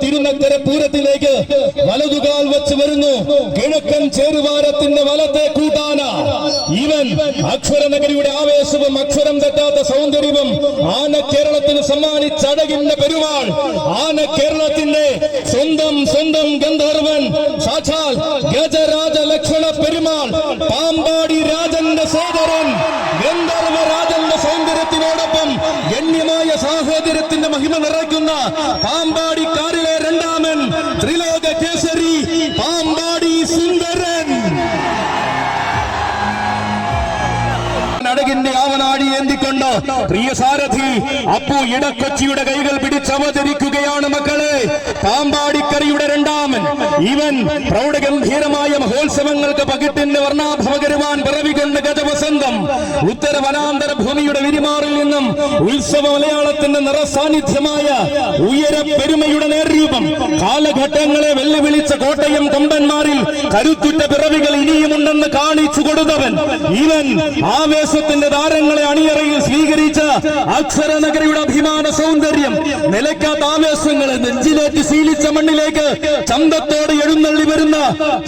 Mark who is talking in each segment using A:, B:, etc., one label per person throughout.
A: തിരുനക്കര പൂരത്തിലേക്ക് വലതുകാൽ വെച്ച് വരുന്നു. കിഴക്കൻ ചേരുവാരത്തിന്റെ വലത്തെ കൂട്ടാന ഇവൻ അക്ഷരനഗരിയുടെ ആവേശവും അക്ഷരം തെറ്റാത്ത സൗന്ദര്യവും ആന കേരളത്തിന് സമ്മാനിച്ചഴകിന്റെ പെരുമാൾ, ആന കേരളത്തിന്റെ സ്വന്തം ഗന്ധർവൻ, സാക്ഷാൽ ഗജരാജ ലക്ഷണ പെരുമാൾ, പാമ്പാടി രാജന്റെ സോദരൻ, ഗന്ധർവ രാജന്റെ സൗന്ദര്യത്തിനോടൊപ്പം ഗണ്യമായ സാഹോദര്യത്തിന്റെ മഹിമ നിറയ്ക്കുന്ന പാമ്പാടിക്കാരിലെ രണ്ടാമൻ, ത്രിലോക കേസരി പാമ്പാടി സുന്ദരൻ. അഴകിന്റെ ആവനാടി ഏന്തിക്കൊണ്ട് പ്രിയ സാരഥി അപ്പു ഇടക്കൊച്ചിയുടെ കൈകൾ പിടിച്ചവതരിക്കുകയാണ് മക്കളെ. പാമ്പാടിക്കരയുടെ രണ്ടാമൻ ഇവൻ പ്രൗഢഗംഭീരമായ മഹോത്സവങ്ങൾക്ക് പകിട്ടിന്റെ വർണ്ണാഭവകരുവാൻ പിറവികൊണ്ട് ഗജവസന്തം. ഉത്തര വനാന്തര ഭൂമിയുടെ വിരിമാറിൽ നിന്നും ഉത്സവ മലയാളത്തിന്റെ നിറസാന്നിധ്യമായ ഉയര പെരുമയുടെ നേർരൂപം, കാലഘട്ടങ്ങളെ വെല്ലുവിളിച്ച കോട്ടയം കൊമ്പന്മാരിൽ കരുത്തുറ്റ പിറവികൾ ഇനിയുമുണ്ടെന്ന് കാണിച്ചു കൊടുത്തവൻ ഇവൻ. ആവേശത്തിന്റെ താരങ്ങളെ അണിയറയിൽ സ്വീകരിച്ച അക്ഷരനഗരിയുടെ അഭിമാന സൗന്ദര്യം, നിലയ്ക്കാത്ത ആവേശങ്ങളെ നെഞ്ചിലേറ്റ് ശീലിച്ച മണ്ണിലേക്ക് ചന്തത്തോടെ എഴുന്നള്ളി വരുന്ന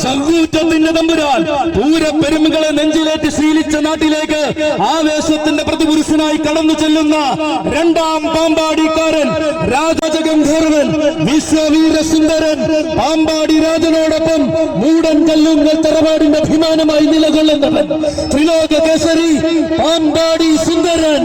A: ചങ്കൂറ്റത്തിന്റെ തമ്പുരാൻ, പൂരപ്പെരുമകളെ നെഞ്ചിലേറ്റ് ശീലിച്ച നാട്ടിലേക്ക് ആവേശത്തിന്റെ പ്രതിപുരുഷനായി കടന്നു ചെല്ലുന്ന രണ്ടാം പാമ്പാടിക്കാരൻ, രാജഗന്ധർവൻ, വിശ്വവീരസുന്ദരൻ, പാമ്പാടി രാജനോടൊപ്പം മൂടൻ കല്ലുങ്ങൽ തറവാടിന്റെ അഭിമാനമായി നിലകൊള്ളുന്നവൻ, ത്രിലോക കേസരി പാമ്പാടി സുന്ദരൻ.